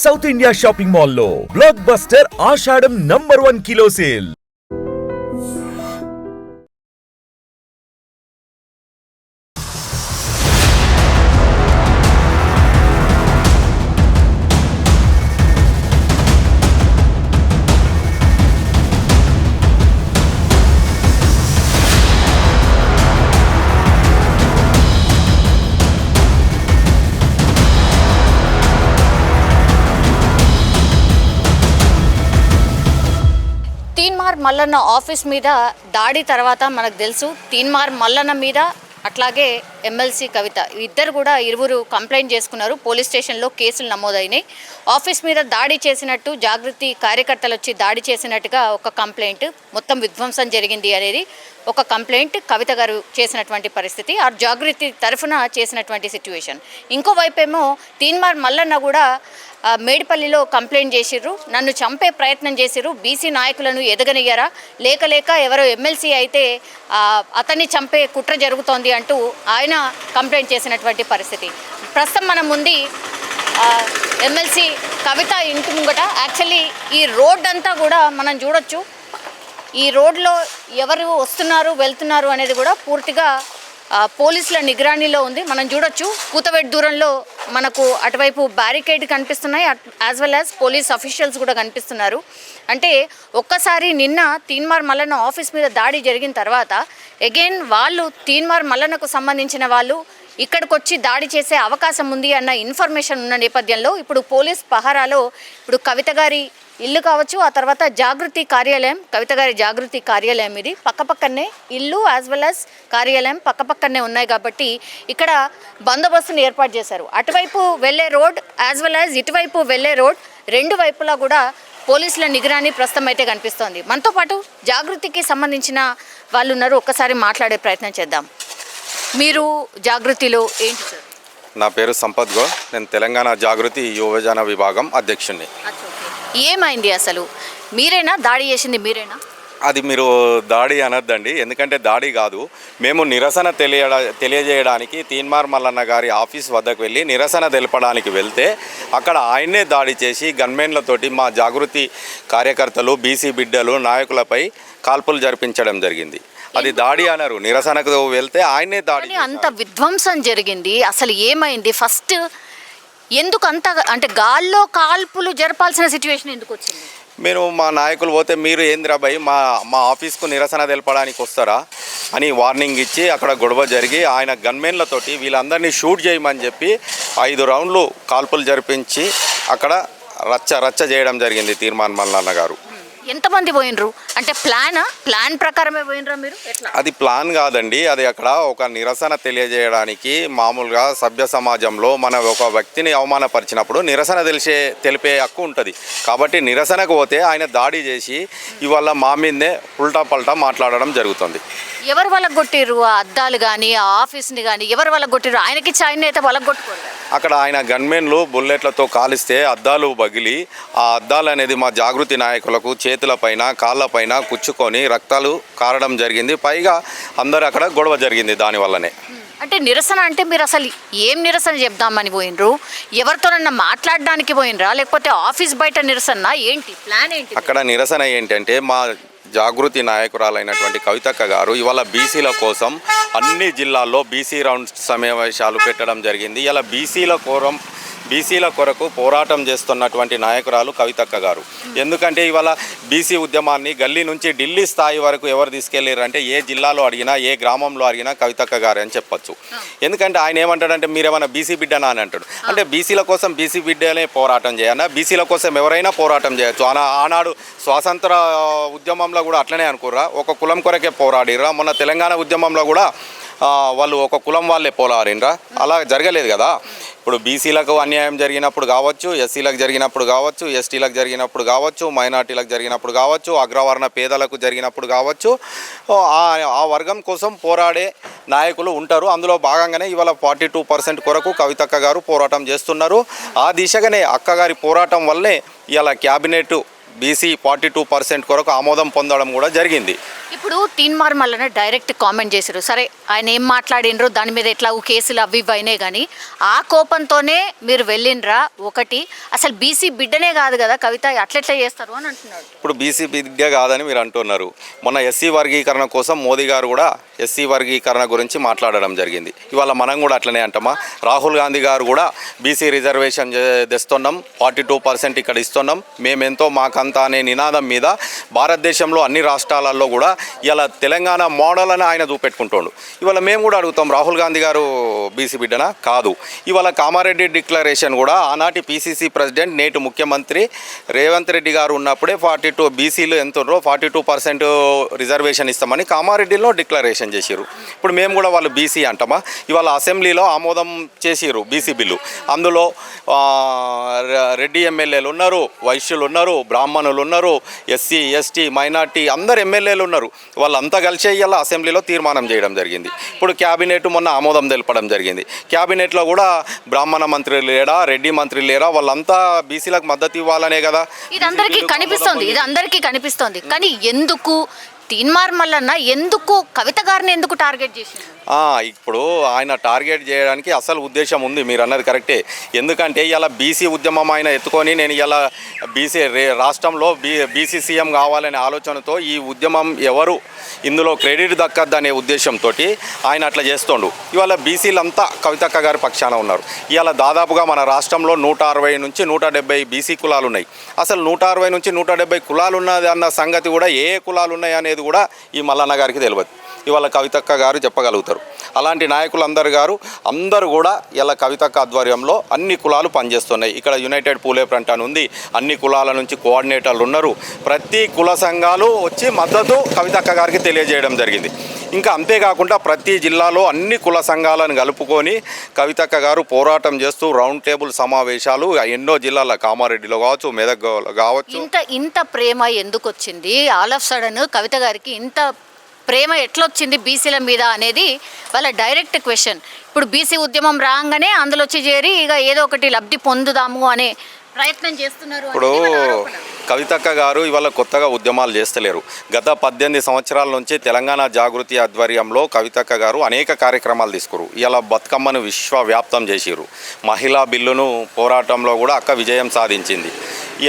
South India shopping మాల్లో blockbuster Ashadham number 1 kilo sale. Teenmaar Mallanna office మీద దాడి తర్వాత మనకు తెలుసు తీన్మార్ మల్లన్న మీద అట్లాగే ఎమ్మెల్సీ కవిత ఇద్దరు కూడా ఇరువురు కంప్లైంట్ చేసుకున్నారు. పోలీస్ స్టేషన్లో కేసులు నమోదైనాయి. ఆఫీస్ మీద దాడి చేసినట్టు జాగృతి కార్యకర్తలు వచ్చి దాడి చేసినట్టుగా ఒక కంప్లైంట్, మొత్తం విధ్వంసం జరిగింది అనేది ఒక కంప్లైంట్ కవిత గారు చేసినటువంటి పరిస్థితి, ఆ జాగృతి తరఫున చేసినటువంటి సిచ్యువేషన్. ఇంకోవైపేమో తీన్మార్ మల్లన్న కూడా మేడిపల్లిలో కంప్లైంట్ చేసిర్రు, నన్ను చంపే ప్రయత్నం చేసిర్రు, బీసీ నాయకులను ఎదగనియ్యారా, లేక ఎవరో ఎమ్మెల్సీ అయితే అతన్ని చంపే కుట్ర జరుగుతోంది అంటూ ఆయన కంప్లైంట్ చేసినటువంటి పరిస్థితి. ప్రస్తుతం మనం ఉంది ఎమ్మెల్సీ కవిత ఇంటి ముంగట. యాక్చువల్లీ ఈ రోడ్ అంతా కూడా మనం చూడొచ్చు, ఈ రోడ్లో ఎవరు వస్తున్నారు వెళ్తున్నారు అనేది కూడా పూర్తిగా పోలీసుల నిగరాణిలో ఉంది. మనం చూడొచ్చు కూతవేటు దూరంలో మనకు అటువైపు బ్యారికేడ్ కనిపిస్తున్నాయి, as well as police officials కూడా కనిపిస్తున్నారు. అంటే ఒక్కసారి నిన్న తీన్మార్ మల్లన్న ఆఫీస్ మీద దాడి జరిగిన తర్వాత అగైన్ వాళ్ళు తీన్మార్ మల్లన్నకు సంబంధించిన వాళ్ళు ఇక్కడికి వచ్చి దాడి చేసే అవకాశం ఉంది అన్న ఇన్ఫర్మేషన్ ఉన్న నేపథ్యంలో ఇప్పుడు పోలీస్ పహారాలో ఇప్పుడు కవిత గారి ఇల్లు కావచ్చు, ఆ తర్వాత జాగృతి కార్యాలయం, కవిత గారి జాగృతి కార్యాలయం ఇది పక్కపక్కనే ఇల్లు యాజ్ వెల్ యాజ్ కార్యాలయం పక్కపక్కనే ఉన్నాయి కాబట్టి ఇక్కడ బందోబస్తును ఏర్పాటు చేశారు. అటువైపు వెళ్ళే రోడ్ యాజ్ వెల్ యాజ్ ఇటువైపు వెళ్ళే రోడ్ రెండు వైపులా కూడా పోలీసుల నిగరాని ప్రస్తుతం అయితే కనిపిస్తోంది. మనతో పాటు జాగృతికి సంబంధించిన వాళ్ళు ఉన్నారు, ఒక్కసారి మాట్లాడే ప్రయత్నం చేద్దాం. మీరు జాగృతిలో ఏంటి సార్? నా పేరు సంపత్ గౌడ్, నేను తెలంగాణ జాగృతి యువజన విభాగం అధ్యక్షుడిని. ఏమైంది అసలు? మీరేనా దాడి చేసింది? మీరేనా? అది మీరు దాడి అనొద్దండి, ఎందుకంటే దాడి కాదు. మేము నిరసన తెలియజేయడానికి తీన్మార్ మల్లన్న గారి ఆఫీస్ వద్దకు వెళ్ళి నిరసన తెలపడానికి వెళ్తే అక్కడ ఆయన్నే దాడి చేసి గన్మెన్లతోటి మా జాగృతి కార్యకర్తలు, బీసీ బిడ్డలు, నాయకులపై కాల్పులు జరిపించడం జరిగింది. అది దాడి అన్నారు. నిరసనకు వెళ్తే ఆయనే దాడి. అంత విధ్వంసం జరిగింది, అసలు ఏమైంది? ఫస్ట్ ఎందుకు అంత అంటే గాల్లో కాల్పులు జరపాల్సిన సిచ్యువేషన్ ఎందుకు వచ్చింది? మీరు మా నాయకులు పోతే మీరు ఏంద్రాబాయి మా ఆఫీస్కు నిరసన తెలపడానికి వస్తారా అని వార్నింగ్ ఇచ్చి అక్కడ గొడవ జరిగి ఆయన గన్మెన్లతోటి వీళ్ళందరినీ షూట్ చేయమని చెప్పి 5 రౌండ్లు కాల్పులు జరిపించి అక్కడ రచ్చ చేయడం జరిగింది తీన్మార్ మల్లన్న గారు. ఎంతమంది పోయినరు? అంటే ప్లాన్ ప్రకారమే పోయినరా మీరు? అది ప్లాన్ కాదండి, అది అక్కడ ఒక నిరసన తెలియజేయడానికి మామూలుగా సభ్య సమాజంలో మన ఒక వ్యక్తిని అవమానపరిచినప్పుడు నిరసన తెలిపే హక్కు ఉంటుంది. కాబట్టి నిరసనకు పోతే ఆయన దాడి చేసి ఇవాళ మా మీదనే ఉల్టా పల్టా మాట్లాడడం జరుగుతుంది. ఎవరు వాళ్ళకు కొట్టిర్రు? ఆ అద్దాలు కానీ ఆ ఆఫీస్ని కానీ ఎవరు వాళ్ళకు కొట్టిర్రు? ఆయనకి ఆయన అయితే వాళ్ళకు కొట్టుకోరు. అక్కడ ఆయన గన్మెన్లు బుల్లెట్లతో కాలిస్తే అద్దాలు పగిలి ఆ అద్దాలు అనేది మా జాగృతి నాయకులకు చేతులపైన కాళ్ళపైన కుచ్చుకొని రక్తాలు కారడం జరిగింది. పైగా అందరూ అక్కడ గొడవ జరిగింది దానివల్లనే. అంటే నిరసన అంటే మీరు అసలు ఏం నిరసన చెప్దామని పోయినరు? ఎవరితోనన్నా మాట్లాడడానికి పోయినరా, లేకపోతే ఆఫీస్ బయట నిరసన ఏంటి? ప్లాన్ ఏంటి? అక్కడ నిరసన ఏంటంటే మా జాగృతి నాయకురాలైనటువంటి కవితక్క గారు ఇవాళ బీసీల కోసం అన్ని జిల్లాల్లో బీసీ రౌండ్ సమావేశాలు పెట్టడం జరిగింది. ఇలా బీసీల కొరకు పోరాటం చేస్తున్నటువంటి నాయకురాలు కవితక్క గారు. ఎందుకంటే ఇవాళ బీసీ ఉద్యమాన్ని గల్లీ నుంచి ఢిల్లీ స్థాయి వరకు ఎవరు తీసుకెళ్ళారంటే ఏ జిల్లాలో అడిగినా ఏ గ్రామంలో అడిగినా కవితక్క గారు అని చెప్పచ్చు. ఎందుకంటే ఆయన ఏమంటాడంటే మీరేమైనా బీసీ బిడ్డనా అని అంటాడు. అంటే బీసీల కోసం బీసీ బిడ్డనే పోరాటం చేయనా? బీసీల కోసం ఎవరైనా పోరాటం చేయొచ్చు. ఆనాడు స్వాతంత్ర ఉద్యమంలో కూడా అట్లనే అనుకుర్రా, ఒక కులం కొరకే పోరాడిర్రా. మొన్న తెలంగాణ ఉద్యమంలో కూడా వాళ్ళు ఒక కులం వాళ్ళే పోరాడినరా? అలా జరగలేదు కదా. ఇప్పుడు బీసీలకు అన్యాయం జరిగినప్పుడు కావచ్చు, ఎస్సీలకు జరిగినప్పుడు కావచ్చు, ఎస్టీలకు జరిగినప్పుడు కావచ్చు, మైనార్టీలకు జరిగినప్పుడు కావచ్చు, అగ్రవర్ణ పేదలకు జరిగినప్పుడు కావచ్చు, ఆ వర్గం కోసం పోరాడే నాయకులు ఉంటారు. అందులో భాగంగానే ఇవాళ 42% కొరకు కవితక్క గారు పోరాటం చేస్తున్నారు. ఆ దిశగానే అక్కగారి పోరాటం వల్లే ఇవాళ క్యాబినెట్ బీసీ 42% కొరకు ఆమోదం పొందడం కూడా జరిగింది. ఇప్పుడు తీన్మార్ మల్లన డైరెక్ట్ కామెంట్ చేశారు. సరే ఆయన ఏం మాట్లాడినరు దాని మీద ఎట్లా కేసులు అవి ఇవి అయినాయి, కానీ ఆ కోపంతోనే మీరు వెళ్ళినరా? ఒకటి అసలు బీసీ బిడ్డనే కాదు కదా కవిత, అట్లెట్లా చేస్తారు అని అంటున్నాడు. ఇప్పుడు బీసీ బిడ్డ కాదని మీరు అంటున్నారు. మొన్న ఎస్సీ వర్గీకరణ కోసం మోదీ గారు కూడా ఎస్సీ వర్గీకరణ గురించి మాట్లాడడం జరిగింది. ఇవాళ మనం కూడా అట్లనే అంటామా? రాహుల్ గాంధీ గారు కూడా బీసీ రిజర్వేషన్ తెస్తున్నాం, 42% ఇక్కడ ఇస్తున్నాం, మేమెంతో మాకంతా అనే నినాదం మీద భారతదేశంలో అన్ని రాష్ట్రాలలో కూడా ఇలా తెలంగాణ మోడల్ అని ఆయన చూపెట్టుకుంటుండు. ఇవాళ మేము కూడా అడుగుతాం, రాహుల్ గాంధీ గారు బీసీ బిడ్డనా? కాదు. ఇవాళ కామారెడ్డి డిక్లరేషన్ కూడా ఆనాటి పీసీసీ ప్రెసిడెంట్ నేటి ముఖ్యమంత్రి రేవంత్ రెడ్డి గారు ఉన్నప్పుడే 42 బీసీలు ఎంత ఉన్నారో 42% రిజర్వేషన్ ఇస్తామని కామారెడ్డిలో డిక్లరేషన్ చేసిరు. ఇప్పుడు మేము కూడా వాళ్ళు బీసీ అంటామా? ఇవాళ అసెంబ్లీలో ఆమోదం చేసిరు బీసీ బిల్లు. అందులో రెడ్డి ఎమ్మెల్యేలు ఉన్నారు, వైశ్యులు ఉన్నారు, బ్రాహ్మణులు ఉన్నారు, ఎస్సీ ఎస్టీ మైనార్టీ అందరు ఎమ్మెల్యేలు ఉన్నారు. వాళ్ళంతా కలిసి ఇవాళ అసెంబ్లీలో తీర్మానం చేయడం జరిగింది. ఇప్పుడు క్యాబినెట్ మొన్న ఆమోదం తెలపడం జరిగింది. క్యాబినెట్లో కూడా బ్రాహ్మణ మంత్రి లేడా, రెడ్డి మంత్రి లేరా, వాళ్ళంతా బీసీలకు మద్దతు ఇవ్వాలనే కదా. ఇది అందరికీ కనిపిస్తోంది కానీ ఎందుకు తీన్మార్ మల్లన్న ఎందుకు కవిత గారిని ఎందుకు టార్గెట్ చేసింది? ఇప్పుడు ఆయన టార్గెట్ చేయడానికి అసలు ఉద్దేశం ఉంది, మీరు అన్నది కరెక్టే. ఎందుకంటే ఇలా బీసీ ఉద్యమం ఆయన ఎత్తుకొని నేను ఇలా బీసీ రాష్ట్రంలో బీసీ సీఎం కావాలనే ఆలోచనతో ఈ ఉద్యమం ఎవరు ఇందులో క్రెడిట్ దక్కద్దనే ఉద్దేశంతో ఆయన అట్లా చేస్తుండు. ఇవాళ బీసీలంతా కవితక్క గారి పక్షాన ఉన్నారు. ఇవాళ దాదాపుగా మన రాష్ట్రంలో 160 నుంచి 170 బీసీ కులాలు ఉన్నాయి. అసలు 160 నుంచి 170 కులాలు ఉన్నది అన్న సంగతి కూడా ఏ కులాలు ఉన్నాయి అనేది కూడా ఈ మల్లన్న గారికి తెలియదు. ఇవాళ కవితక్క గారు చెప్పగలుగుతారు. అలాంటి అందరూ కూడా ఇలా కవితక్క ఆధ్వర్యంలో అన్ని కులాలు పనిచేస్తున్నాయి. ఇక్కడ యునైటెడ్ పూలే ఫ్రంట్ అని ఉంది, అన్ని కులాల నుంచి కోఆర్డినేటర్లు ఉన్నారు. ప్రతి కుల సంఘాలు వచ్చి మద్దతు కవితక్క గారికి తెలియజేయడం జరిగింది. ఇంకా అంతేకాకుండా ప్రతి జిల్లాలో అన్ని కుల సంఘాలను కలుపుకొని కవితక్క గారు పోరాటం చేస్తూ రౌండ్ టేబుల్ సమావేశాలు ఎన్నో జిల్లాల కామారెడ్డిలో కావచ్చు, మెదక్ కావచ్చు. ఇంత ప్రేమ ఎందుకు వచ్చింది ఆల్ ఆఫ్ సడన్ కవిత గారికి? ఇంత ప్రేమ ఎట్లొచ్చింది బీసీల మీద అనేది వాళ్ళ డైరెక్ట్ క్వశ్చన్. ఇప్పుడు బీసీ ఉద్యమం రాగానే అందులో వచ్చి చేరి ఇక ఏదో ఒకటి లబ్ధి పొందుదాము అనే ప్రయత్నం చేస్తున్నారు. ఇప్పుడు కవితక్క గారు ఇవాళ కొత్తగా ఉద్యమాలు చేస్తలేరు. గత 18 సంవత్సరాల నుంచి తెలంగాణ జాగృతి ఆధ్వర్యంలో కవితక్క గారు అనేక కార్యక్రమాలు తీసుకురు. ఇలా బతుకమ్మను విశ్వవ్యాప్తం చేసిరు. మహిళా బిల్లును పోరాటంలో కూడా అక్క విజయం సాధించింది.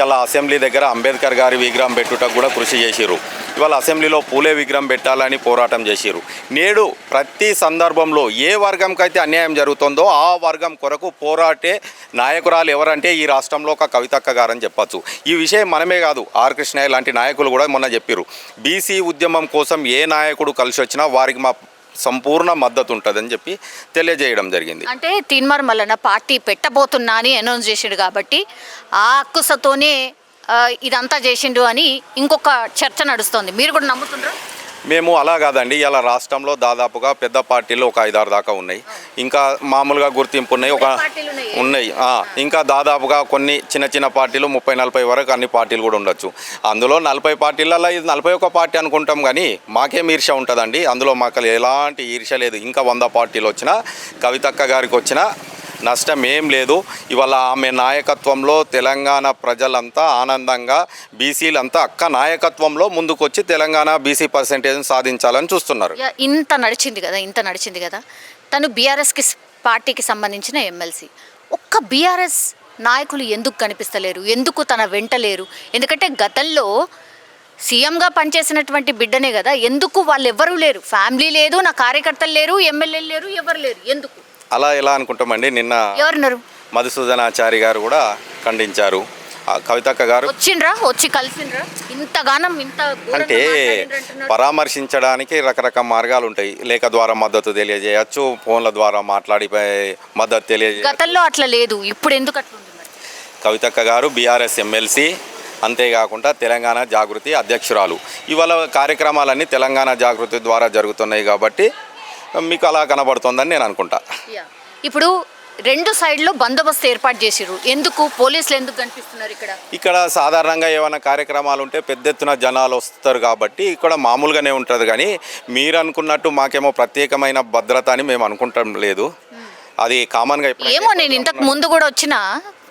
ఇలా అసెంబ్లీ దగ్గర అంబేద్కర్ గారి విగ్రహం పెట్టుటకు కూడా కృషి చేసిరు. ఇవాళ అసెంబ్లీలో పూలే విగ్రహం పెట్టాలని పోరాటం చేసిరు. నేడు ప్రతి సందర్భంలో ఏ వర్గంకైతే అన్యాయం జరుగుతుందో ఆ వర్గం కొరకు పోరాటే నాయకురాలు ఎవరంటే ఈ రాష్ట్రంలో ఒక కవితక్క గారని చెప్పచ్చు. ఈ విషయం మనమే కాదు, ఆర్ కృష్ణయ్య లాంటి నాయకులు కూడా మొన్న చెప్పారు. బీసీ ఉద్యమం కోసం ఏ నాయకుడు కలిసి వచ్చినా వారికి మా సంపూర్ణ మద్దతు ఉంటుందని చెప్పి తెలియజేయడం జరిగింది. అంటే తీన్మార్ మల్లన్న పార్టీ పెట్టబోతున్నా అని అనౌన్స్ చేసిండు కాబట్టి ఆ అక్కుసతోనే ఇదంతా చేసిండు అని ఇంకొక చర్చ నడుస్తోంది. మీరు కూడా నమ్ముతుండ్రా? మేము అలా కాదండి. ఇలా రాష్ట్రంలో దాదాపుగా పెద్ద పార్టీలు ఒక 5-6 దాకా ఉన్నాయి. ఇంకా మామూలుగా గుర్తింపు ఉన్నాయి. ఇంకా దాదాపుగా కొన్ని చిన్న చిన్న పార్టీలు 30-40 వరకు అన్ని పార్టీలు కూడా ఉండొచ్చు. అందులో 40 పార్టీలలో ఇది 41 పార్టీ అనుకుంటాం, కానీ మాకేం ఈర్ష్య ఉంటుందండి. అందులో మాకు ఎలాంటి ఈర్ష్య లేదు. ఇంకా 100 పార్టీలు వచ్చినా కవితక్క గారికి వచ్చినా నష్టం ఏం లేదు. ఇవాళ ఆమె నాయకత్వంలో తెలంగాణ ప్రజలంతా ఆనందంగా బీసీలంతా అక్క నాయకత్వంలో ముందుకొచ్చి తెలంగాణ బీసీ పర్సెంటేజ్ సాధించాలని చూస్తున్నారు. ఇంత నడిచింది కదా తను బీఆర్ఎస్కి పార్టీకి సంబంధించిన ఎమ్మెల్సీ. ఒక్క బీఆర్ఎస్ నాయకులు ఎందుకు కనిపిస్తలేరు? ఎందుకు తన వెంట లేరు? ఎందుకంటే గతంలో సీఎంగా పనిచేసినటువంటి బిడ్డనే కదా, ఎందుకు వాళ్ళు ఎవ్వరూ లేరు? ఫ్యామిలీ లేదు, నా కార్యకర్తలు లేరు, ఎమ్మెల్యేలు లేరు, ఎవరు లేరు, ఎందుకు? అలా ఎలా అనుకుంటామండి. నిన్న ఎవరున్నారు? మధుసూదనాచారి గారు కూడా ఖండించారు. కవితక్క గారు వచ్చి కలిసిండ్రా? అంటే పరామర్శించడానికి రకరకాల మార్గాలు ఉంటాయి. లేఖ ద్వారా మద్దతు తెలియజేయచ్చు, ఫోన్ల ద్వారా మాట్లాడి మద్దతు తెలియజేయచ్చు. గతంలో అట్లా లేదు, ఇప్పుడు ఎందుకు అట్లా ఉంది? కవితక్క గారు బీఆర్ఎస్ ఎమ్మెల్సీ, అంతేకాకుండా తెలంగాణ జాగృతి అధ్యక్షురాలు. ఇవాళ కార్యక్రమాలన్నీ తెలంగాణ జాగృతి ద్వారా జరుగుతున్నాయి కాబట్టి మీకు అలా కనబడుతుందని నేను అనుకుంటా. ఇప్పుడు 2 సైడ్లో బందోబస్తు ఏర్పాటు చేసిరు. ఎందుకు? పోలీసులు ఎందుకు కనిపిస్తున్నారు ఇక్కడ? సాధారణంగా ఏమైనా కార్యక్రమాలు ఉంటే పెద్ద ఎత్తున జనాలు వస్తారు కాబట్టి ఇక్కడ మామూలుగానే ఉంటుంది. కానీ మీరు అనుకున్నట్టు మాకేమో ప్రత్యేకమైన భద్రత అని మేము అనుకుంటాం లేదు. అది కామన్గా ఏమో. నేను ఇంతకు ముందు కూడా వచ్చిన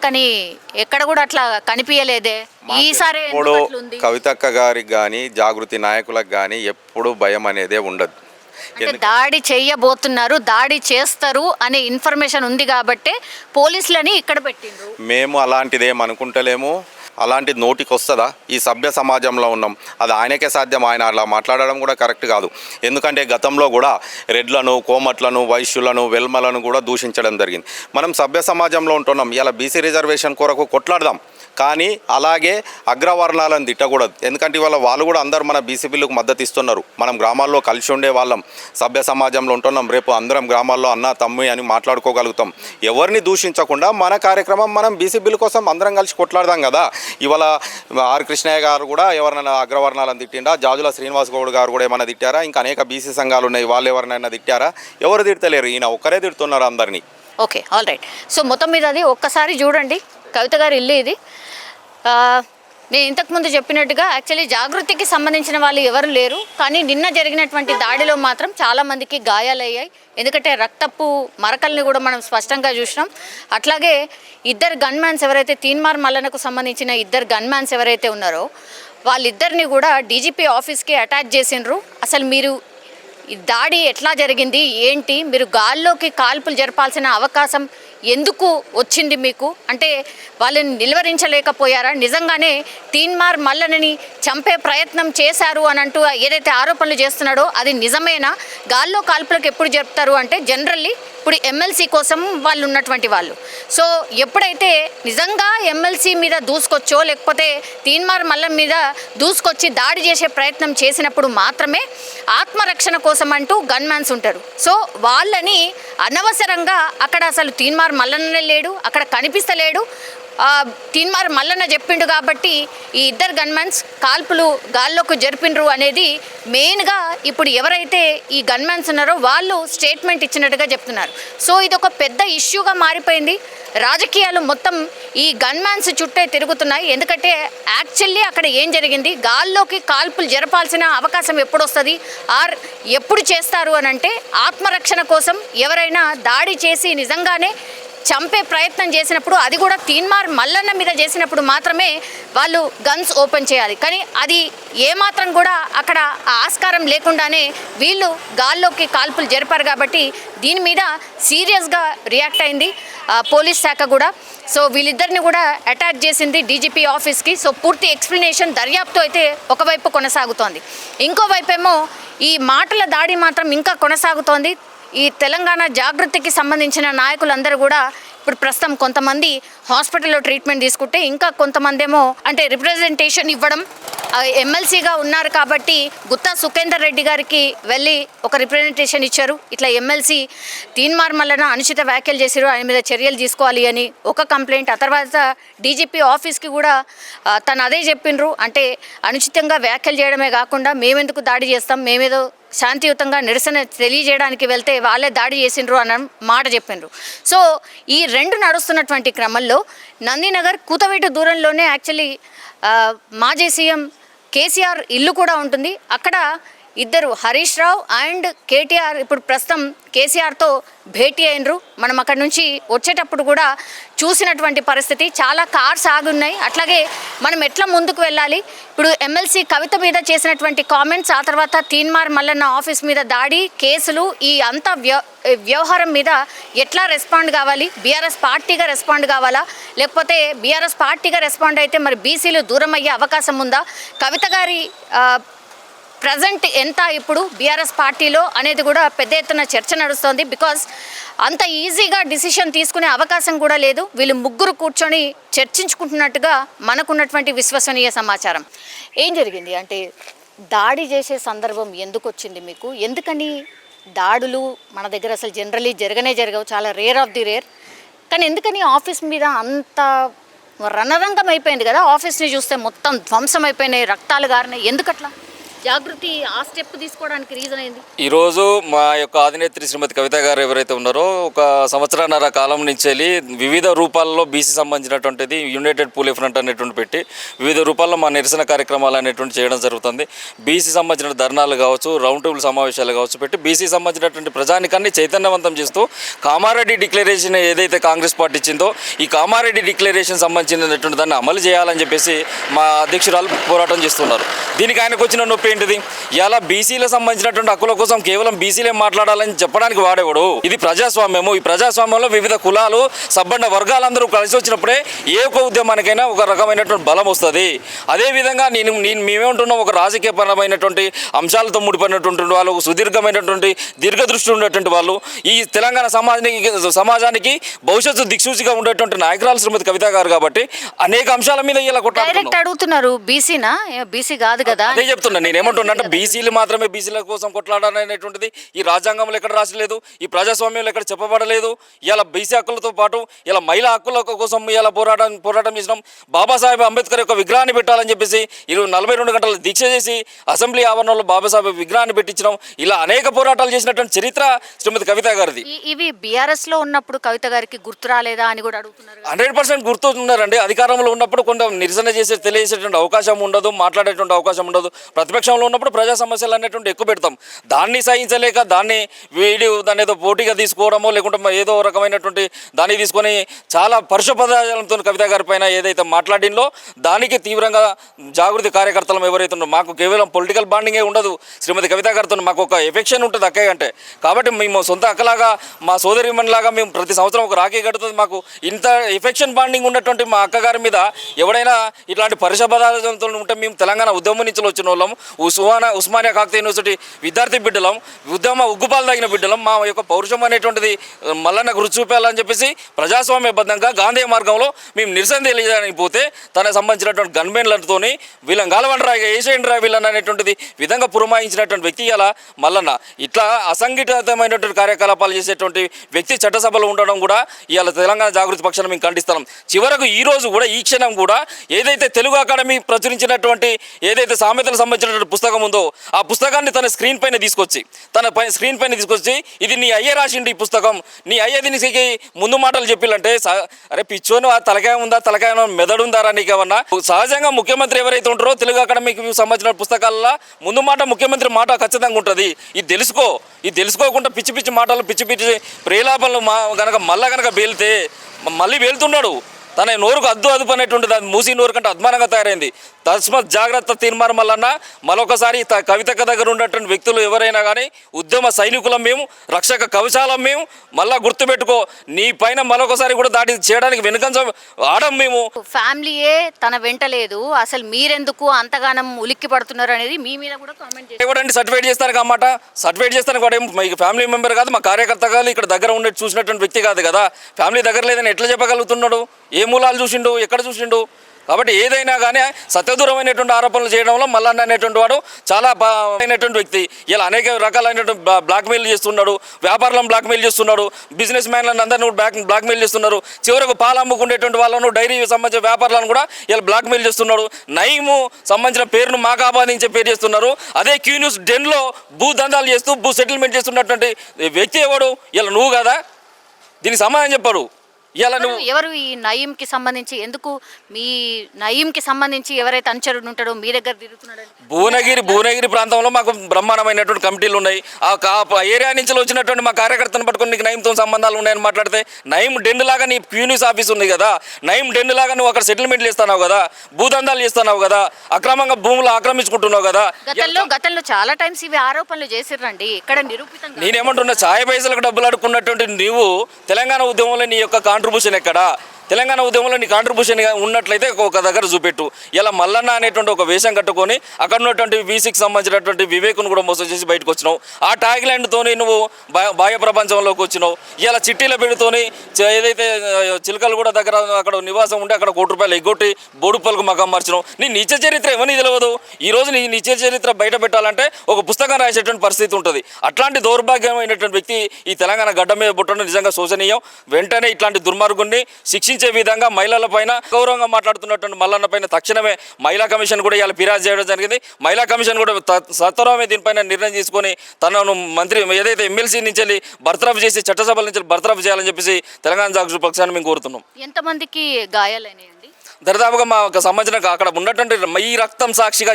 కానీ ఎక్కడ కూడా అట్లా కనిపించలేదే. ఈసారి ఇప్పుడు కవితక్క గారికి కానీ జాగృతి నాయకులకు కానీ ఎప్పుడు భయం అనేదే ఉండదు. దాడి చేయబోతున్నారు, దాడి చేస్తారు అనే ఇన్ఫర్మేషన్ ఉంది కాబట్టే పోలీసులని ఇక్కడ పెట్టిండ్రు. మేము అలాంటిది ఏం అనుకుంటలేము. అలాంటిది నోటికి వస్తుందా? ఈ సభ్య సమాజంలో ఉన్నాం, అది ఆయనకే సాధ్యం. ఆయన అలా మాట్లాడడం కూడా కరెక్ట్ కాదు. ఎందుకంటే గతంలో కూడా రెడ్లను, కోమట్లను, వైశ్యులను, వెల్మలను కూడా దూషించడం జరిగింది. మనం సభ్య సమాజంలో ఉంటున్నాం. ఇలా బీసీ రిజర్వేషన్ కొరకు కొట్లాడదాం, కానీ అలాగే అగ్రవర్ణాలను తిట్టకూడదు. ఎందుకంటే ఇవాళ వాళ్ళు కూడా అందరూ మన బీసీ బిల్లుకు మద్దతు ఇస్తున్నారు. మనం గ్రామాల్లో కలిసి ఉండే వాళ్ళం, సభ్య సమాజంలో ఉంటున్నాం. రేపు అందరం గ్రామాల్లో అన్న తమ్మి అని మాట్లాడుకోగలుగుతాం. ఎవరిని దూషించకుండా మన కార్యక్రమం మనం బీసీ బిల్లు కోసం అందరం కలిసి కొట్లాడదాం కదా. ఇవాళ ఆర్ కృష్ణయ్య గారు కూడా ఎవరైనా అగ్రవర్ణాలను తిట్టిండా? జాజుల శ్రీనివాస్ గౌడ్ గారు కూడా ఏమైనా తిట్టారా? ఇంకా అనేక బీసీ సంఘాలు ఉన్నాయి, వాళ్ళు ఎవరినైనా తిట్టారా? ఎవరు తిడతలేరు, ఈయన ఒక్కరే తిడుతున్నారు అందరినీ. Okay, all right. సో మొత్తం మీద అది ఒక్కసారి చూడండి, కవిత గారి ఇల్లు ఇది. నేను ఇంతకుముందు చెప్పినట్టుగా యాక్చువల్లీ జాగృతికి సంబంధించిన వాళ్ళు ఎవరు లేరు, కానీ నిన్న జరిగినటువంటి దాడిలో మాత్రం చాలామందికి గాయాలయ్యాయి. ఎందుకంటే రక్తపు మరకల్ని కూడా మనం స్పష్టంగా చూసినాం. అట్లాగే ఇద్దరు గన్మ్యాన్స్ ఎవరైతే తీన్మార్ మల్లన్నకు సంబంధించిన ఇద్దరు గన్మ్యాన్స్ ఎవరైతే ఉన్నారో వాళ్ళిద్దరిని కూడా డీజీపీ ఆఫీస్కి అటాచ్ చేసిండ్రు. అసలు మీరు ఈ దాడి ఎట్లా జరిగింది ఏంటి, మీరు గాల్లోకి కాల్పులు జరపాల్సిన అవకాశం ఎందుకు వచ్చింది మీకు, అంటే వాళ్ళని నిలువరించలేకపోయారా? నిజంగానే తీన్మార్ మల్లన్నని చంపే ప్రయత్నం చేశారు అని అంటూ ఏదైతే ఆరోపణలు చేస్తున్నాడో అది నిజమేనా? గాల్లో కాల్పులకు ఎప్పుడు జరుపుతారు అంటే జనరల్లీ ఇప్పుడు ఎమ్మెల్సీ కోసం వాళ్ళు ఉన్నటువంటి వాళ్ళు. సో ఎప్పుడైతే నిజంగా ఎమ్మెల్సీ మీద దూసుకొచ్చో లేకపోతే తీన్మార్ మల్లన్న మీద దూసుకొచ్చి దాడి చేసే ప్రయత్నం చేసినప్పుడు మాత్రమే ఆత్మరక్షణ కోసం అంటూ గన్మ్యాన్స్ ఉంటారు. సో వాళ్ళని అనవసరంగా అక్కడ అసలు తీన్మార్ మల్లన్న లేడు, అక్కడ కనిపిస్తలేడు. తీన్మార్ మల్లన్న చెప్పిండు కాబట్టి ఈ ఇద్దరు గన్మ్యాన్స్ కాల్పులు గాల్లోకి జరిపిండ్రు అనేది మెయిన్గా ఇప్పుడు ఎవరైతే ఈ గన్మ్యాన్స్ ఉన్నారో వాళ్ళు స్టేట్మెంట్ ఇచ్చినట్టుగా చెప్తున్నారు. సో ఇది ఒక పెద్ద ఇష్యూగా మారిపోయింది. రాజకీయాలు మొత్తం ఈ గన్మ్యాన్స్ చుట్టే తిరుగుతున్నాయి. ఎందుకంటే యాక్చువల్లీ అక్కడ ఏం జరిగింది, గాల్లోకి కాల్పులు జరపాల్సిన అవకాశం ఎప్పుడు వస్తుంది ఆర్ ఎప్పుడు చేస్తారు అని అంటే ఆత్మరక్షణ కోసం ఎవరైనా దాడి చేసి నిజంగానే చంపే ప్రయత్నం చేసినప్పుడు, అది కూడా తీన్మార్ మల్లన్న మీద చేసినప్పుడు మాత్రమే వాళ్ళు గన్స్ ఓపెన్ చేయాలి. కానీ అది ఏమాత్రం కూడా అక్కడ ఆస్కారం లేకుండానే వీళ్ళు గాల్లోకి కాల్పులు జరిపారు కాబట్టి దీని మీద సీరియస్గా రియాక్ట్ అయింది పోలీస్ శాఖ కూడా. సో వీళ్ళిద్దరిని కూడా అటాచ్ చేసింది డీజీపీ ఆఫీస్కి. సో పూర్తి ఎక్స్ప్లెనేషన్ దర్యాప్తు అయితే ఒకవైపు కొనసాగుతోంది, ఇంకోవైపేమో ఈ మాటల దాడి మాత్రం ఇంకా కొనసాగుతోంది. ఈ తెలంగాణ జాగృతికి సంబంధించిన నాయకులందరూ కూడా ఇప్పుడు ప్రస్తుతం కొంతమంది హాస్పిటల్లో ట్రీట్మెంట్ తీసుకుంటే ఇంకా కొంతమంది ఏమో అంటే రిప్రజెంటేషన్ ఇవ్వడం, ఎమ్మెల్సీగా ఉన్నారు కాబట్టి గుత్తా సుఖేందర్ రెడ్డి గారికి వెళ్ళి ఒక రిప్రజెంటేషన్ ఇచ్చారు. ఇట్లా ఎమ్మెల్సీ తీన్మార్ మల్లన్న అనుచిత వ్యాఖ్యలు చేశారు, ఆయన మీద చర్యలు తీసుకోవాలి అని ఒక కంప్లైంట్. ఆ తర్వాత డీజీపీ ఆఫీస్కి కూడా తను అదే చెప్పిండ్రు, అంటే అనుచితంగా వ్యాఖ్యలు చేయడమే కాకుండా మేమెందుకు దాడి చేస్తాం, మేమేదో శాంతియుతంగా నిరసన తెలియజేయడానికి వెళ్తే వాళ్ళే దాడి చేసిండ్రు అన్న మాట చెప్పిండ్రు. సో ఈ రెండు నడుస్తున్నటువంటి క్రమంలో నందినగర్ కూతవేటు దూరంలోనే యాక్చువల్లీ మాజీ సీఎం కేసీఆర్ ఇల్లు కూడా ఉంటుంది. అక్కడ ఇద్దరు హరీష్ రావు అండ్ కేటీఆర్ ఇప్పుడు ప్రస్తుతం కేసీఆర్తో భేటీ అయినరు. మనం అక్కడ నుంచి వచ్చేటప్పుడు కూడా చూసినటువంటి పరిస్థితి, చాలా కార్స్ ఆగున్నాయి. అట్లాగే మనం ఎట్లా ముందుకు వెళ్ళాలి, ఇప్పుడు ఎమ్మెల్సీ కవిత మీద చేసినటువంటి కామెంట్స్, ఆ తర్వాత తీన్మార్ మల్లన్న ఆఫీస్ మీద దాడి కేసులు, ఈ అంతా వ్యవహారం మీద ఎట్లా రెస్పాండ్ కావాలి, బీఆర్ఎస్ పార్టీగా రెస్పాండ్ కావాలా, లేకపోతే బీఆర్ఎస్ పార్టీగా రెస్పాండ్ అయితే మరి బీసీలు దూరం అయ్యే అవకాశం ఉందా, కవిత గారి ప్రజెంట్ ఎంత ఇప్పుడు బీఆర్ఎస్ పార్టీలో అనేది కూడా పెద్ద ఎత్తున చర్చ నడుస్తోంది. బికాజ్ అంత ఈజీగా డిసిషన్ తీసుకునే అవకాశం కూడా లేదు. వీళ్ళు ముగ్గురు కూర్చొని చర్చించుకుంటున్నట్టుగా మనకున్నటువంటి విశ్వసనీయ సమాచారం. ఏం జరిగింది అంటే దాడి చేసే సందర్భం ఎందుకు వచ్చింది మీకు, ఎందుకని దాడులు మన దగ్గర అసలు జనరలీ జరగవు, చాలా రేర్ ఆఫ్ ది రేర్, కానీ ఎందుకని ఆఫీస్ మీద అంత రణరంగం అయిపోయింది కదా, ఆఫీస్ని చూస్తే మొత్తం ధ్వంసం అయిపోయినాయి, రక్తాలు గారినాయి, ఎందుకట్లా? జాగృతి ఆ స్టెప్ తీసుకోవడానికి రీజన్ ఏంది? ఈరోజు మా యొక్క అధినేత్రి శ్రీమతి కవిత గారు ఎవరైతే ఉన్నారో ఒక సంవత్సరాన్నర కాలం నుంచి వెళ్ళి వివిధ రూపాల్లో బీసీ సంబంధించినటువంటిది యునైటెడ్ పూలే ఫ్రంట్ అనేటువంటి పెట్టి వివిధ రూపాల్లో మా నిరసన కార్యక్రమాలు అనేటువంటి చేయడం జరుగుతుంది. బీసీ సంబంధించిన ధర్నాలు కావచ్చు, రౌండ్ టేబుల్ సమావేశాలు కావచ్చు పెట్టి బీసీ సంబంధించినటువంటి ప్రజానికాన్ని చైతన్యవంతం చేస్తూ కామారెడ్డి డిక్లరేషన్ ఏదైతే కాంగ్రెస్ పార్టీ ఇచ్చిందో ఈ కామారెడ్డి డిక్లరేషన్ సంబంధించినటువంటి దాన్ని అమలు చేయాలని చెప్పేసి మా అధ్యక్షురాలు పోరాటం చేస్తున్నారు. దీనికి ఆయనకు వచ్చిన నొప్పి ఏంటిది? ఇలా బీసీలకు సంబంధించినటువంటి హక్కుల కోసం కేవలం బీసీలే మాట్లాడాలని చెప్పడానికి వాడేవాడు. ఇది ప్రజాస్వామ్యము. ఈ ప్రజాస్వామ్యంలో వివిధ కులాలు సబ్బండ వర్గాలందరూ కలిసి వచ్చినప్పుడే ఏ ఒక్క ఉద్యమానికైనా ఒక రకమైనటువంటి బలం వస్తుంది. అదేవిధంగా మేమేమంటున్నాం, ఒక రాజకీయపరమైనటువంటి అంశాలతో ముడిపడినటువంటి వాళ్ళు, సుదీర్ఘమైనటువంటి దీర్ఘదృష్టి ఉన్నటువంటి వాళ్ళు, ఈ తెలంగాణ సమాజానికి భవిష్యత్తు దిక్సూచిగా ఉండేటువంటి నాయకురాలు శ్రీమతి కవిత గారు కాబట్టి అనేక అంశాల మీద ఇలా డైరెక్ట్ అడుగుతున్నారు. బీసీనా? బీసీ కాదు కదా. అదే చెప్తున్నా. నేనేమంటున్నా అంటే బీసీలు మాత్రమే బీసీల కోసం కొట్లాడాలనేటువంటిది ఈ రాజ్యాంగంలో ఎక్కడ రాసలేదు, ఈ ప్రజాస్వామ్యంలో ఎక్కడ చెప్పబడలేదు. ఇలా బీసీ హక్కులతో పాటు ఇలా మహిళా హక్కుల కోసం ఇలా పోరాటం చేసినాం. బాబాసాహెబ్ అంబేద్కర్ యొక్క విగ్రహాన్ని పెట్టాలని చెప్పేసి 42 గంటల దీక్ష చేసి అసెంబ్లీ ఆవరణలో బాబాసాహెబ్ విగ్రహాన్ని పెట్టించినాం. ఇలా అనేక పోరాటాలు చేసినటువంటి చరిత్ర శ్రీమతి కవిత గారిది. ఇవి బీఆర్ఎస్ లో ఉన్నప్పుడు కవిత గారికి గుర్తు రాలేదా అని కూడా అడుగుతున్నారు. 100% గుర్తున్నారండి. అధికారంలో ఉన్నప్పుడు కొంత నిరసన తెలియజేసేటువంటి అవకాశం ఉండదు, మాట్లాడేటువంటి అవకాశం ఉండదు. ప్రతిపక్షంలో ఉన్నప్పుడు ప్రజా సమస్యలు అనేటువంటి ఎక్కువ పెడతాం. దాన్ని సహించలేక దాన్ని దాన్ని ఏదో పోటీగా తీసుకోవడమో లేకుంటే ఏదో రకమైనటువంటి దాన్ని తీసుకొని చాలా పరుష పదాలతో కవిత గారి పైన ఏదైతే మాట్లాడిందో దానికి తీవ్రంగా జాగృతి కార్యకర్తలు ఎవరైతే ఉన్నారో మాకు కేవలం పొలిటికల్ బాండింగే ఉండదు. శ్రీమతి కవిత గారితో మాకు ఒక ఎఫెక్షన్ ఉంటుంది అక్కయ్య అంటే. కాబట్టి మేము సొంత అక్కలాగా మా సోదరిమణిలాగా మేము ప్రతి సంవత్సరం ఒక రాఖీ కడుతుంది. మాకు ఇంత ఎఫెక్షన్ బాండింగ్ ఉన్నటువంటి మా అక్కగారి మీద ఎవడైనా ఇట్లాంటి పరుష పదాలతో ఉంటే మేము తెలంగాణ ఉద్యమం నుంచి వచ్చిన వాళ్ళం, ఉస్మానియా కాకతీయ యూనివర్సిటీ విద్యార్థి బిడ్డలం, ఉగ్గుపాలు తగిన బిడ్డలం. మా యొక్క పౌరుషం అనేటువంటిది మల్లన్నకు రుచి చూపాలని చెప్పేసి ప్రజాస్వామ్యబద్ధంగా గాంధీ మార్గంలో మేము నిరసన తెలియజేయడానికి పోతే తనకు సంబంధించినటువంటి గన్మెన్లతో వీళ్ళని గాలవండరా ఏసేయండిరా వీళ్ళని అనేటువంటిది విధంగా పురమాయించినటువంటి వ్యక్తి ఇలా మల్లన్న. ఇట్లా అసంఘటితమైనటువంటి కార్యకలాపాలు చేసేటువంటి వ్యక్తి చట్టసభలో ఉండడం కూడా ఇవాళ తెలంగాణ జాగృతి పక్షాన్ని మేము ఖండిస్తున్నాం. చివరకు ఈ రోజు కూడా ఈ క్షణం కూడా ఏదైతే తెలుగు అకాడమీ ప్రచురించినటువంటి ఏదైతే సామెతలకు సంబంధించినటువంటి పుస్తకం ఉందో ఆ పుస్తకాన్ని తన స్క్రీన్ పైన తీసుకొచ్చి ఇది నీ అయ్యే రాసిండి ఈ పుస్తకం, నీ అయ్యే దీనికి ముందు మాటలు చెప్పిల్లంటే అరే పిచ్చోను ఆ తలకాయ ఉందా, తలకాయ మెదడు ఉందారా నీకేమన్నా? సహజంగా ముఖ్యమంత్రి ఎవరైతే ఉంటారో తెలుగు అకాడమీకి సంబంధించిన పుస్తకాలలో ముందు మాట ముఖ్యమంత్రి మాట ఖచ్చితంగా ఉంటుంది. ఇది తెలుసుకోకుండా పిచ్చి పిచ్చి మాటలు పిచ్చి పిచ్చి ప్రేలాపనలు గనక మళ్ళా పేలితే మళ్ళీ పేలుతున్నాడు. తన నోరుకు అదుపు అనేటువంటిది అది మూసి నోరు కంటే అద్మానంగా తయారైంది. తస్మత్ జాగ్రత్త తీర్మానం వలన మరొకసారి కవితక్క దగ్గర ఉన్నటువంటి వ్యక్తులు ఎవరైనా కానీ ఉద్యమ సైనికులం మేము, రక్షక కవచాలం మేము. మళ్ళా గుర్తుపెట్టుకో, నీ పైన మరొకసారి కూడా దాడి చేయడానికి వెనుకంజ ఆడం మేము. ఫ్యామిలీయే తన వెంట లేదు, అసలు మీరెందుకు అంతగానం ఉలిక్కి పడుతున్నారు అనేది మీ మీద కూడా కామెంట్ చేస్తారు. ఇవ్వడండి సర్టిఫైడ్ చేస్తాను అన్నమాట. సర్టిఫైడ్ చేస్తాను కూడా మా ఫ్యామిలీ మెంబర్ కాదు, మా కార్యకర్త కాదు, ఇక్కడ దగ్గర ఉండే చూసినటువంటి వ్యక్తి కాదు కదా. ఫ్యామిలీ దగ్గర లేదని ఎట్లా చెప్పగలుగుతున్నాడు? ఏ మూలాలు చూసిండు, ఎక్కడ చూసిండు? కాబట్టి ఏదైనా కానీ సత్యదూరమైనటువంటి ఆరోపణలు చేయడంలో మల్లన్న అనేటువంటి వాడు చాలా అయినటువంటి వ్యక్తి. ఇలా అనేక రకాలైనటువంటి బ్లాక్మెయిల్ చేస్తున్నాడు, వ్యాపారులను బ్లాక్మెయిల్ చేస్తున్నాడు, బిజినెస్ మ్యాన్లను అందరినీ బ్లాక్మెయిల్ చేస్తున్నారు. చివరకు పాలు అమ్ముకునేటువంటి వాళ్ళను, డైరీ సంబంధించిన వ్యాపారులను కూడా ఇలా బ్లాక్మెయిల్ చేస్తున్నాడు. నయీము సంబంధించిన పేరును మాకు ఆపాదించే పేరు చేస్తున్నారు. అదే క్యూ న్యూస్ డెన్లో భూ దందాలు చేస్తూ భూ సెటిల్మెంట్ చేస్తున్నటువంటి వ్యక్తి ఎవడు? ఇలా నువ్వు కదా, దీనికి సమాధానం చెప్పాడు. ఎవరు ఈ నయీంకి సంబంధించి, ఎందుకు మీ నయీంకి సంబంధించి ఎవరైతే అనుచరుడు ఉంటాడో మీ దగ్గర తిరుగుతున్నాడు? భువనగిరి ప్రాంతంలో మాకు బ్రహ్మాండమైనటువంటి కమిటీలు ఉన్నాయి. ఆ ఏరియా నుంచి వచ్చినటువంటి మా కార్యకర్తను పట్టుకుని నీకు నయీంతో సంబంధాలు ఉన్నాయని మాట్లాడితే, నయీం డెన్ లాగా నీ క్యూనిస్ ఆఫీస్ ఉంది కదా, నయీం డెన్ లాగా నువ్వు అక్కడ సెటిల్మెంట్లు చేస్తున్నావు కదా, భూదందాలు చేస్తున్నావు కదా, అక్రమంగా భూములు ఆక్రమించుకుంటున్నావు కదా. గతంలో చాలా టైమ్స్ ఇవి ఆరోపణలు చేసిర్రండి, ఇక్కడ నిరూపితంగా. నేనేమంటున్నా, ఛాయ్ పైసలకు డబ్బులు అడుక్కున్నటువంటి నీవు తెలంగాణ ఉద్యమంలో నీ యొక్క కాంట్రిబ్యూషన్ ఎక్కడా? తెలంగాణ ఉద్యమంలో నీ కాంట్రిబ్యూషన్ ఉన్నట్లయితే ఒక దగ్గర చూపెట్టు. ఇలా మల్లన్న అనేటువంటి ఒక వేషం కట్టుకొని అక్కడ ఉన్నటువంటి V6 సంబంధించినటువంటి వివేకును కూడా మోసం చేసి బయటకు వచ్చినావు. ఆ ట్యాగ్ ల్యాండ్తోని నువ్వు బాహ్య ప్రపంచంలోకి వచ్చినావు. ఇలా చిట్టీల పెడుతోని ఏదైతే చిలకలు కూడా దగ్గర అక్కడ నివాసం ఉంటే అక్కడ ₹1 ఎగ్గొట్టి బోడుపల్లకు మగం మార్చినావు. నీ నిజ చరిత్ర ఏమని తెలియదు. ఈరోజు నీ నిజ చరిత్ర బయట పెట్టాలంటే ఒక పుస్తకం రాసేటువంటి పరిస్థితి ఉంటుంది. అట్లాంటి దౌర్భాగ్యమైనటువంటి వ్యక్తి ఈ తెలంగాణ గడ్డ మీద పుట్టడం నిజంగా శోచనీయం. వెంటనే ఇట్లాంటి దుర్మార్గుడిని శిక్ష దూషించే విధంగా మహిళల పైన గౌరవంగా మాట్లాడుతున్నటువంటి మల్లన్న పైన తక్షణమే మహిళా కమిషన్ కూడా ఇవాళ ఫిర్యాదు చేయడం జరిగింది. మహిళా కమిషన్ కూడా సత్వరమే దీనిపైన నిర్ణయం తీసుకొని తనను మంత్రి ఏదైతే ఎమ్మెల్సీ నుంచి వెళ్ళి బర్తరఫ్ చేసి చట్టసభల నుంచి బర్తరఫ్ చేయాలని చెప్పేసి తెలంగాణ జాగృతి పక్షాన్ని మేము కోరుతున్నాం. ఎంతమందికి గాయాలైనాయండి? దరిదాపుగా మాకు సంబంధించిన అక్కడ ఉన్నటువంటి ఈ రక్తం సాక్షిగా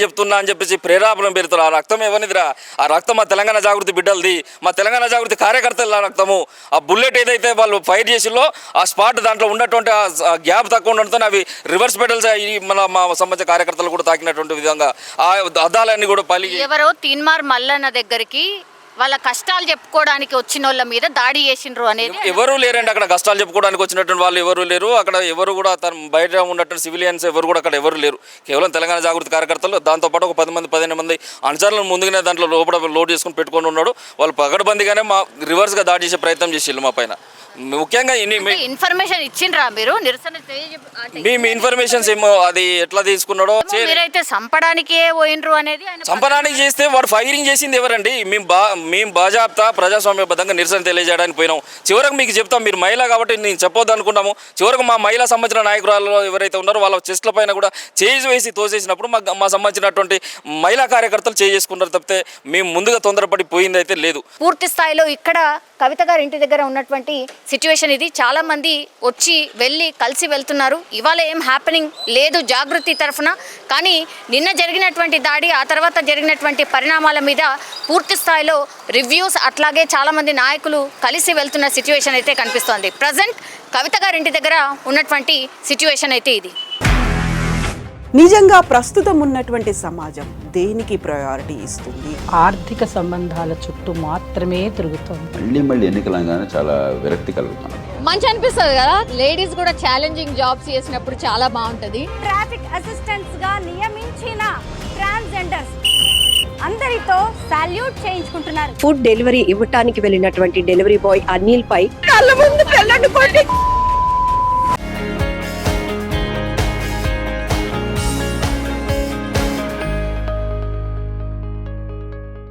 చెప్తున్నా అని చెప్పేసి ప్రేరేపణ పెడుతున్నారు. ఆ రక్తం ఎవరిదిరా? ఆ రక్తం మా తెలంగాణ జాగృతి బిడ్డలది, మా తెలంగాణ జాగృతి కార్యకర్తల రక్తము. ఆ బుల్లెట్ ఏదైతే వాళ్ళు ఫైర్ చేసిలో ఆ స్పాట్ దాంట్లో ఉన్నటువంటి ఆ గ్యాప్ తక్కువ ఉండడంతో అవి రివర్స్ పెడల్స్ మా సంబంధించిన కార్యకర్తలు కూడా తాకినటువంటి విధంగా ఆ అద్దాలన్నీ కూడా పలిగి ఎవరో తీన్మార్ మల్లన్న దగ్గరికి వాళ్ళ కష్టాలు చెప్పుకోవడానికి వచ్చిన వాళ్ళ మీద దాడి చేసిండ్రు అనేది ఎవరు లేరండి. అక్కడ కష్టాలు చెప్పుకోవడానికి వచ్చినటువంటి వాళ్ళు ఎవరు లేరు. అక్కడ ఎవరు కూడా తన బయట ఉన్నటువంటి సివిలియన్స్ ఎవరు కూడా అక్కడ ఎవరు లేరు. కేవలం తెలంగాణ జాగృతి కార్యకర్తలు, దాంతోపాటు ఒక 15 మంది అనుచరులను ముందుగానే దాంట్లో లోపల లోడ్ చేసుకుని పెట్టుకొని ఉన్నాడు. వాళ్ళు పగడబందిగానే మా రివర్స్గా దాడి చేసే ప్రయత్నం చేసిళ్ళు మా పైన. ముఖ్యంగా ఇన్ఫర్మేషన్ ఇచ్చిండ్రా మీరు? నిరసన మీ ఇన్ఫర్మేషన్స్ ఏమో అది ఎట్లా తీసుకున్నాడో మీరైతే చంపడానికే పోయినరు అనేది చంపడానికి చేస్తే వాడు ఫైరింగ్ చేసింది ఎవరండి? మేము బాజాప్తా ప్రజాస్వామ్యబద్ధంగా నిరసన తెలియజేయడానికి పోయినాం. చివరకు మీకు చెప్తాం, మీరు మహిళ కాబట్టి నేను చెప్పొద్దు అనుకున్నాము. చివరకు మా మహిళా సంబంధించిన నాయకురాలు ఎవరైతే ఉన్నారో వాళ్ళ చెస్ట్ల పైన కూడా చేయి వేసి తోసేసినప్పుడు మా సంబంధించినటువంటి మహిళా కార్యకర్తలు చేసుకున్నారు తప్పితే మేము ముందుగా తొందరపడి పోయింది అయితే లేదు. పూర్తి స్థాయిలో ఇక్కడ కవిత గారి ఇంటి దగ్గర ఉన్నటువంటి సిచ్యువేషన్ ఇది. చాలా మంది వచ్చి వెళ్ళి కలిసి వెళ్తున్నారు. ఇవాళ ఏం హ్యాపెనింగ్ లేదు జాగృతి తరఫున, కానీ నిన్న జరిగినటువంటి దాడి, ఆ తర్వాత జరిగినటువంటి పరిణామాల మీద పూర్తి స్థాయిలో రివ్యూస్, అట్లాగే చాలామంది నాయకులు కలిసి వెళ్తున్న సిచ్యువేషన్ అయితే కనిపిస్తోంది. ప్రజెంట్ కవిత గారి ఇంటి దగ్గర ఉన్నటువంటి సిచ్యువేషన్ అయితే ఇది. నిజంగా ప్రస్తుతం ఉన్నటువంటి సమాజం దేనికి ప్రయారిటీ ఇస్తుంది? ఆర్థిక సంబంధాల చుట్టూ మాత్రమే తిరుగుతుంది. మళ్ళీ ఎన్నికలంగానే చాలా విరక్తి కలుగుతాం. మంచి అనిపిస్తుంది కదా, లేడీస్ కూడా ఛాలెంజింగ్ జాబ్స్ చేసినప్పుడు చాలా బాగుంటుంది. ట్రాఫిక్ అసిస్టెంట్స్ గా నియమించిన ట్రాన్స్జెండర్స్ అందరితో సాల్యూట్ చేయించుకుంటున్నారు. ఫుడ్ డెలివరీ ఇవ్వటానికి వెళ్ళినటువంటి డెలివరీ బాయ్ అనిల్ పై కళ్ళ ముందు